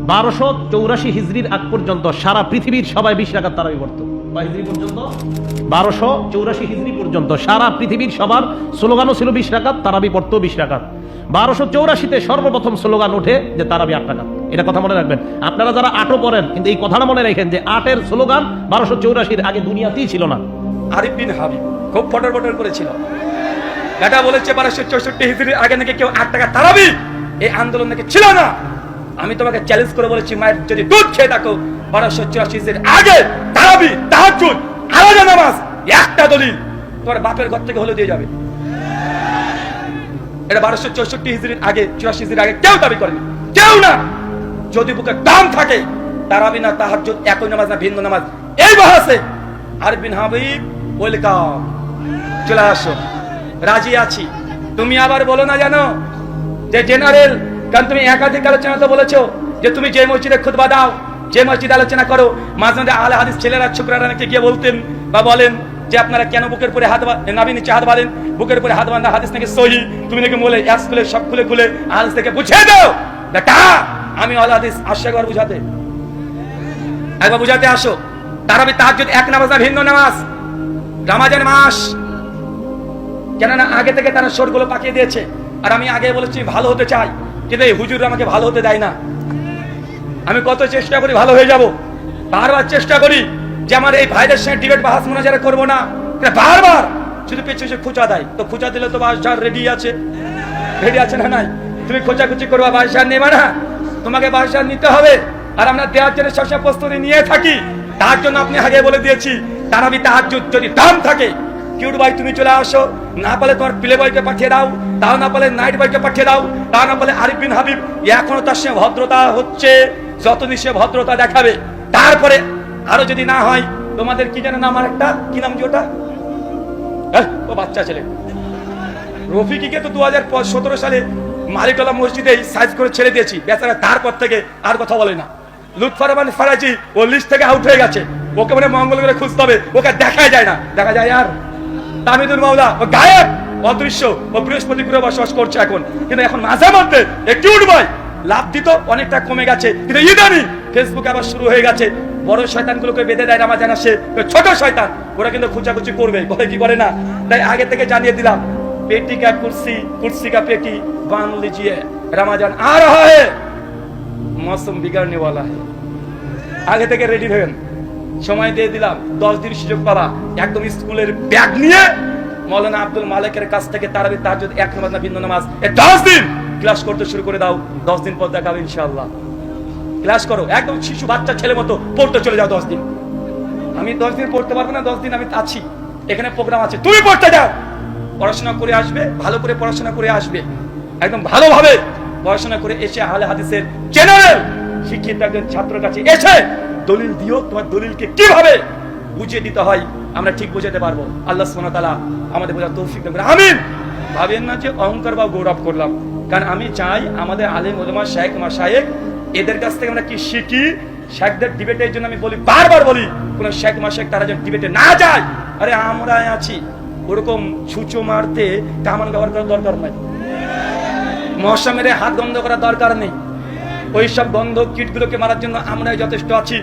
1284 হিজরির আগ পর্যন্ত সারা পৃথিবীর সবাই 20 রাকাত তারাবি পড়তো। হিজরি পর্যন্ত 1284 হিজরি পর্যন্ত সারা পৃথিবীর সবার স্লোগানও ছিল 20 রাকাত, তারাবি পড়তো 20 রাকাত। 1284-তে সর্বপ্রথম স্লোগান ওঠে যে তারাবি 8 রাকাত। এটা কথা মনে রাখবেন। আপনারা যারা 8ও পড়েন, কিন্তু এই কথাটা মনে রাখেন যে 8-এর স্লোগান 1284-র আগে দুনিয়াতেই ছিল না। আরিফ বিন হাবিব খুব ফটর ফটর করেছিল। এটা বলেছে 1264 হিজরির আগে নাকি কেউ 8 টাকা তারাবি, এই আন্দোলন নাকি ছিল না। আমি তোমাকে চ্যালেঞ্জ করে বলেছি, মায়ের যদি দুধ খেয়ে থাকো 1284 হিজরির আগে তারাবি, তাহাজ্জুদ, আলাদা নামাজ, একটা দলিল তোমার বাপের ঘর থেকে হলে দিয়ে যাবে। এটা 1264 হিজরির আগে, 84 হিজরির আগে কেউ দাবি করেনি, কেউ না। যদি বুকে দাম থাকে, তারাবি না তাহাজ্জুদ, একই নামাজ না ভিন্ন নামাজ, এই বাহাসে আরিফ বিন হাবিব ওয়েলকাম, চলে আসো, রাজি আছি। তুমি আবার বলো না জানো যে জেনারেল, কারণ তুমি একাধিক আলোচনা তো বলেছো যে তুমি যে মসজিদে খুতবা দাও, যে মসজিদে আলোচনা করো, মাঝে মাঝে আলে হাদিস ছেলেরা ছোকরারা নাকি গিয়ে বলতেন বা বলেন যে আপনারা কেন বুকের পরে হাত নাভি নিচে হাত বাঁধেন, বুকের পরে হাত বাঁধা হাদিস নাকি সহি। তুমি নাকি বলে এক খুলে সব খুলে খুলে হাদিস থেকে বুঝিয়ে দাও। বেটা আমি আলে হাদিস আসো, একবার বুঝাতে, একবার বুঝাতে আসো। তারাবি তাহাজ্জুদ এক নামাজ না ভিন্ন নামাজ। রমজান মাস, কেননা আগে থেকে তারা শোরগুলো পাকিয়ে দিয়েছে। আর আমি আগে বলেছি ভালো হতে চাই, কিন্তু এই হুজুর আমাকে ভালো হতে দেয় না। আমি কত চেষ্টা করি ভালো হয়ে যাব, বারবার চেষ্টা করি যে আমার এই ভাইদের সঙ্গে ডিবেট বাহাস মোনাজারা করবো না, বারবার শুধু পেছনে খুঁচা দেয়। তো খুঁচা দিলে তো বাসঝার রেডি আছে, রেডি আছে না নাই? তুমি খোঁচাখুচি করবা, বাসঝার নেবা না, তোমাকে বাসঝার নিতে হবে। আর আমরা দেওয়ার জন্য সবসময় প্রস্তুতি নিয়ে থাকি। তার জন্য আপনি আগে বলে দিয়েছি, তারাবি তাহাজ্জুদ যদি দাম থাকে, কিউট ভাই তুমি চলে আসো, না পালে তোমার প্লে বয়কে পাঠিয়ে দাও, তাও না পালে নাইট বয়কে পাঠিয়ে দাও, তাও না পালে আরিফ বিন হাবিব। এখনো তার সঙ্গে ভদ্রতা হচ্ছে, যতদিন সে ভদ্রতা দেখাবে। তারপরে আরো যদি না হয়, তোমাদের কি জানে নাম, আর একটা কি নাম, যে ওটা ও বাচ্চা ছেলে রফিকিকে তো 2017 সালে মালিকলা মসজিদে সাইজ করে ছেড়ে দিয়েছি, বেচারা তারপর থেকে আর কথা বলে না। লুৎফর রহমান ফরাজি ও লিস্ট থেকে আউট হয়ে গেছে, ওকে মানে মঙ্গল করে খুঁজতে হবে, ওকে দেখাই যায় না। দেখা যায় আর তামিদুল মাওলা ও গায়েব, অদৃশ্য, ও বৃহস্পতি গ্রহে বসবাস করছে এখন। কিন্তু এখন মাঝে মধ্যে একটু উঠবাই লাভ দিত, অনেকটা কমে গেছে। কিন্তু ইদানিং ফেসবুকে আবার শুরু হয়ে গেছে, বড় শয়তানগুলোকে বেঁধে দেয় রামাজান আসে, ছোট শয়তান ওরা কিন্তু খুঁচাখুচি করবে, করে কি করে না। তাই আগে থেকে জানিয়ে দিলাম, পেটি কা কুর্সি, কুর্সি কা পেটি বাঁধ लीजिए, রামাজান आ रहा है, मौसम बिगड़ने वाला है। আগে থেকে রেডি হবেন, সময় দিয়ে দিলাম, 10 দিন সুযোগ পাবা। একদম স্কুলের ব্যাগ নিয়ে মৌলানা আব্দুল মালিকের কাছ থেকে তারাবি তাহাজ্জুদ এক নামাজ না ভিন্ন নামাজ, 10 দিন ক্লাস করতে শুরু করে দাও। 10 দিন পর দেখাবে ইনশাআল্লাহ। ক্লাস করো, একদম শিশু বাচ্চা ছেলে মতো পড়তে চলে যাও 10 দিন। আমি 10 দিন পড়তে পারবো না, 10 দিন আমি আছি, এখানে প্রোগ্রাম আছে, তুমি পড়তে যাও, পড়াশোনা করে আসবে, ভালো করে পড়াশোনা করে আসবে, একদম ভালোভাবে পড়াশোনা করে এসে আহলে হাদিসের জেনারেল শিক্ষিত একজন ছাত্রের কাছে এসে দলিল দিও, তোমার দলিলকে কিভাবে বুঝিয়ে দিতে হয় আমরা ঠিক বুঝাতে পারবো। আল্লাহ সুবহানাহু ওয়া তাআলা আমাদের বোঝার তৌফিক দান করুন, আমিন। ভাবেন না যে অহংকার বা গৌরব করলাম, কারণ আমি চাই আমাদের আলেম ওলামা শায়েখ মাশায়েখ এদের কাছ থেকে আমরা কি শিখি। শেখদের ডিবেটের জন্য আমি বলি, বারবার বলি, কোন শেখ মাশায়েখ তারা যেন ডিবেটে না যায়। আরে আমরা আছি, ওরকম ছুঁচো মারতে কামান ব্যবহার করার দরকার নাই, মশা মেরে হাত বন্ধ করার দরকার নেই। ওইসব গন্ধ কীটগুলোকে মারার জন্য আমরাই যথেষ্ট আছি।